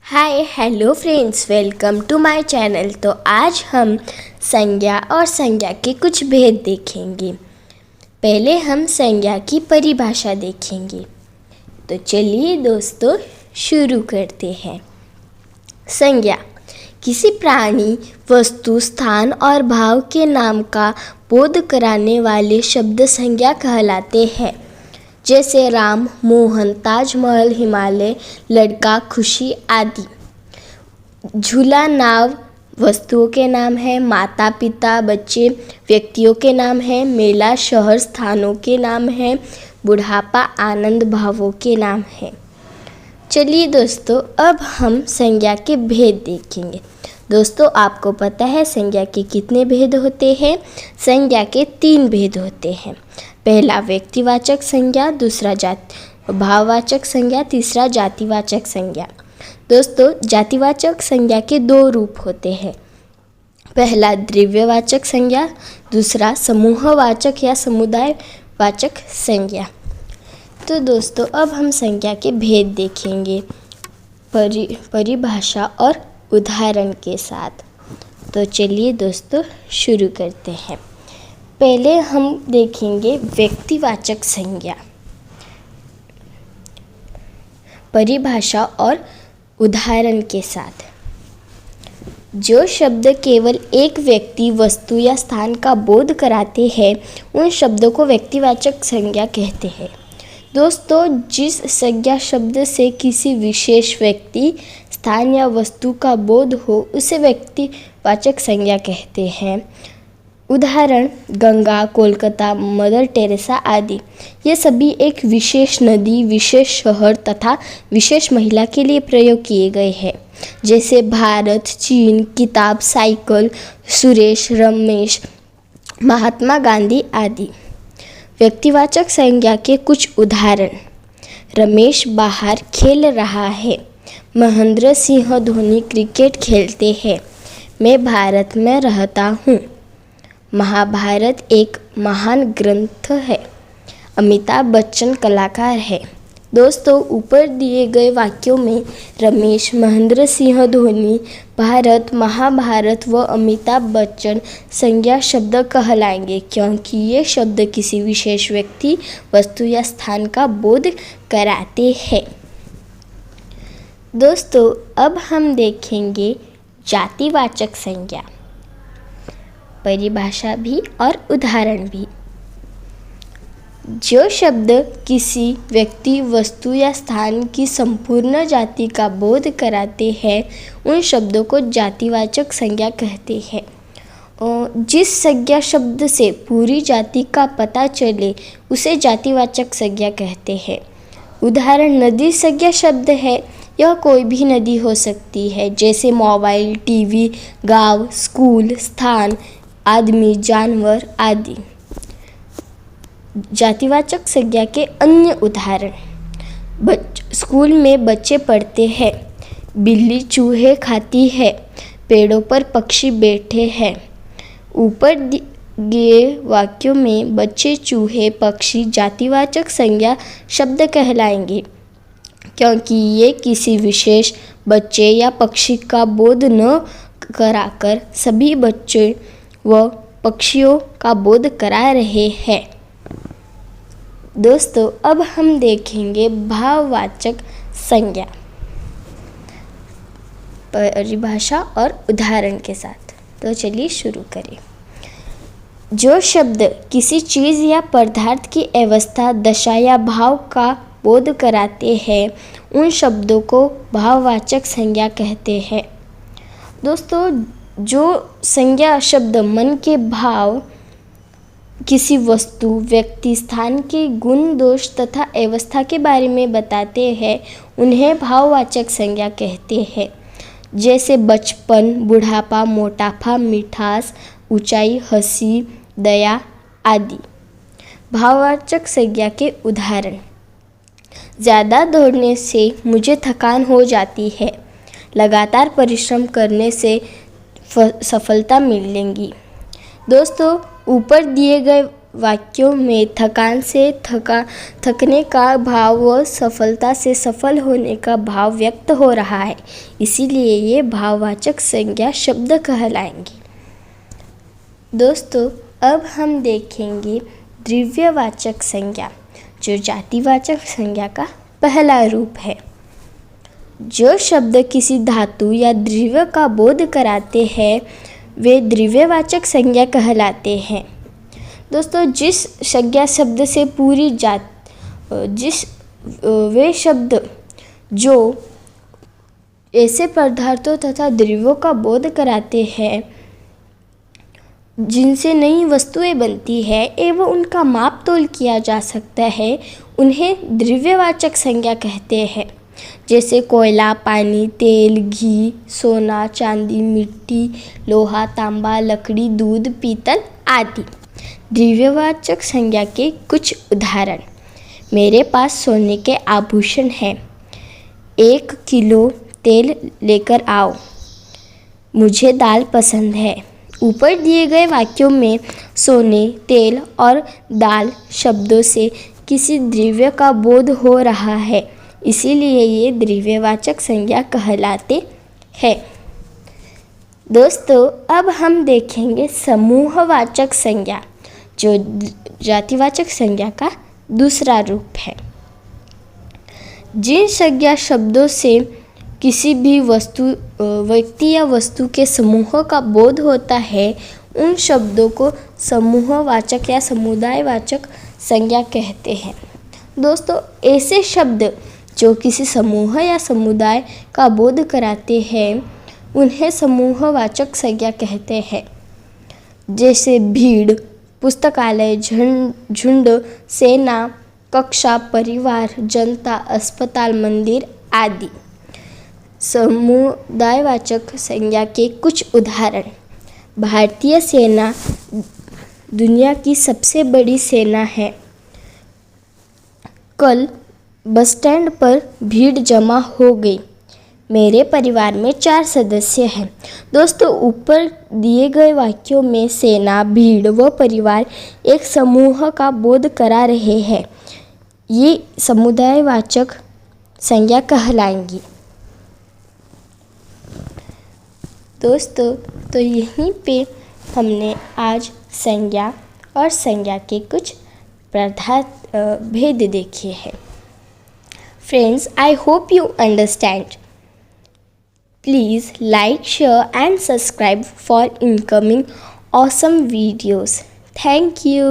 Hi hello friends, welcome to my channel. तो आज हम संज्ञा और संज्ञा के कुछ भेद देखेंगे। पहले हम संज्ञा की परिभाषा देखेंगे। तो चलिए दोस्तों शुरू करते हैं। संज्ञा किसी प्राणी, वस्तु, स्थान और भाव के नाम का बोध कराने वाले शब्द संज्ञा कहलाते हैं। जैसे राम, मोहन, ताजमहल, हिमालय, लड़का, खुशी आदि। झूला, नाव वस्तुओं के नाम है। माता पिता, बच्चे व्यक्तियों के नाम है। मेला, शहर, स्थानों के नाम है। बुढ़ापा, आनंद, भावों के नाम है। चलिए दोस्तों अब हम संज्ञा के भेद देखेंगे। दोस्तों आपको पता है संज्ञा के कितने भेद होते हैं? संज्ञा के 3 भेद होते हैं। पहला व्यक्तिवाचक संज्ञा, दूसरा भाववाचक संज्ञा, तीसरा जातिवाचक संज्ञा। दोस्तों जातिवाचक संज्ञा के 2 रूप होते हैं। पहला द्रव्यवाचक संज्ञा, दूसरा समूहवाचक या समुदायवाचक संज्ञा। तो दोस्तों अब हम संज्ञा के भेद देखेंगे परिभाषा और उदाहरण के साथ। तो चलिए दोस्तों शुरू करते हैं। पहले हम देखेंगे व्यक्तिवाचक संज्ञा, परिभाषा और उदाहरण के साथ। जो शब्द केवल एक व्यक्ति, वस्तु या स्थान का बोध कराते हैं उन शब्दों को व्यक्तिवाचक संज्ञा कहते हैं। दोस्तों जिस संज्ञा शब्द से किसी विशेष व्यक्ति, स्थान या वस्तु का बोध हो उसे व्यक्तिवाचक संज्ञा कहते हैं। उदाहरण गंगा, कोलकाता, मदर टेरेसा आदि। ये सभी एक विशेष नदी, विशेष शहर तथा विशेष महिला के लिए प्रयोग किए गए हैं। जैसे भारत, चीन, किताब, साइकिल, सुरेश, रमेश, महात्मा गांधी आदि। व्यक्तिवाचक संज्ञा के कुछ उदाहरण: रमेश बाहर खेल रहा है। महेंद्र सिंह धोनी क्रिकेट खेलते हैं। मैं भारत में रहता हूँ। महाभारत एक महान ग्रंथ है। अमिताभ बच्चन कलाकार है। दोस्तों ऊपर दिए गए वाक्यों में रमेश, महेंद्र सिंह धोनी, भारत, महाभारत व अमिताभ बच्चन संज्ञा शब्द कहलाएंगे क्योंकि ये शब्द किसी विशेष व्यक्ति, वस्तु या स्थान का बोध कराते हैं। दोस्तों अब हम देखेंगे जातिवाचक संज्ञा, परिभाषा भी और उदाहरण भी। जो शब्द किसी व्यक्ति, वस्तु या स्थान की संपूर्ण जाति का बोध कराते हैं उन शब्दों को जातिवाचक संज्ञा कहते हैं। जिस संज्ञा शब्द से पूरी जाति का पता चले उसे जातिवाचक संज्ञा कहते हैं। उदाहरण नदी संज्ञा शब्द है। यह कोई भी नदी हो सकती है जैसे मोबाइल, टीवी, गांव, स्कूल, स्थान, आदमी, जानवर आदि। जातिवाचक संज्ञा के अन्य उदाहरण: स्कूल में बच्चे पढ़ते हैं। बिल्ली चूहे खाती है। पेड़ों पर पक्षी बैठे हैं। ऊपर दिए वाक्यों में बच्चे, चूहे, पक्षी जातिवाचक संज्ञा शब्द कहलाएंगे क्योंकि ये किसी विशेष बच्चे या पक्षी का बोध न कराकर सभी बच्चे व पक्षियों का बोध करा रहे हैं। दोस्तों अब हम देखेंगे भाववाचक संज्ञा, परिभाषा और उदाहरण के साथ। तो चलिए शुरू करें। जो शब्द किसी चीज़ या पदार्थ की अवस्था, दशा या भाव का बोध कराते हैं उन शब्दों को भाववाचक संज्ञा कहते हैं। दोस्तों जो संज्ञा शब्द मन के भाव, किसी वस्तु, व्यक्ति, स्थान के गुण, दोष तथा अवस्था के बारे में बताते हैं उन्हें भाववाचक संज्ञा कहते हैं। जैसे बचपन, बुढ़ापा, मोटापा, मिठास, ऊंचाई, हंसी, दया आदि। भाववाचक संज्ञा के उदाहरण: ज़्यादा दौड़ने से मुझे थकान हो जाती है। लगातार परिश्रम करने से सफलता मिलेगी। दोस्तों ऊपर दिए गए वाक्यों में थकने का भाव व सफलता से सफल होने का भाव व्यक्त हो रहा है, इसीलिए ये भाववाचक संज्ञा शब्द कहलाएंगी। दोस्तों, अब हम देखेंगे द्रव्यवाचक संज्ञा, जो जातिवाचक संज्ञा का पहला रूप है। जो शब्द किसी धातु या द्रव्य का बोध कराते हैं वे द्रव्यवाचक संज्ञा कहलाते हैं। दोस्तों, जिस संज्ञा शब्द से पूरी वे शब्द जो ऐसे पदार्थों तथा द्रव्यों का बोध कराते हैं जिनसे नई वस्तुएं बनती है एवं उनका माप तोल किया जा सकता है, उन्हें द्रव्यवाचक संज्ञा कहते हैं। जैसे कोयला, पानी, तेल, घी, सोना, चांदी, मिट्टी, लोहा, तांबा, लकड़ी, दूध, पीतल आदि। द्रव्यवाचक संज्ञा के कुछ उदाहरण। मेरे पास सोने के आभूषण हैं। 1 किलो तेल लेकर आओ। मुझे दाल पसंद है। ऊपर दिए गए वाक्यों में सोने, तेल और दाल शब्दों से किसी द्रव्य का बोध हो रहा है, इसीलिए ये द्रव्यवाचक संज्ञा कहलाते हैं। दोस्तों, अब हम देखेंगे समूहवाचक संज्ञा, जो जातिवाचक संज्ञा का दूसरा रूप है। जिन संज्ञा शब्दों से किसी भी व्यक्ति या वस्तु के समूह का बोध होता है, उन शब्दों को समूहवाचक या समुदायवाचक संज्ञा कहते हैं। दोस्तों, ऐसे शब्द जो किसी समूह या समुदाय का बोध कराते हैं, उन्हें समूहवाचक संज्ञा कहते हैं। जैसे भीड़, पुस्तकालय, झुंड, सेना, कक्षा, परिवार, जनता, अस्पताल, मंदिर आदि। समुदायवाचक संज्ञा के कुछ उदाहरण। भारतीय सेना दुनिया की सबसे बड़ी सेना है। कल बस स्टैंड पर भीड़ जमा हो गई। मेरे परिवार में 4 सदस्य हैं। दोस्तों, ऊपर दिए गए वाक्यों में सेना, भीड़ व परिवार एक समूह का बोध करा रहे हैं। ये समुदायवाचक संज्ञा कहलाएंगी। दोस्तों, तो यहीं पे हमने आज संज्ञा और संज्ञा के कुछ भेद देखे हैं। Friends, I hope you understand. Please like, share and subscribe for incoming awesome videos. Thank you.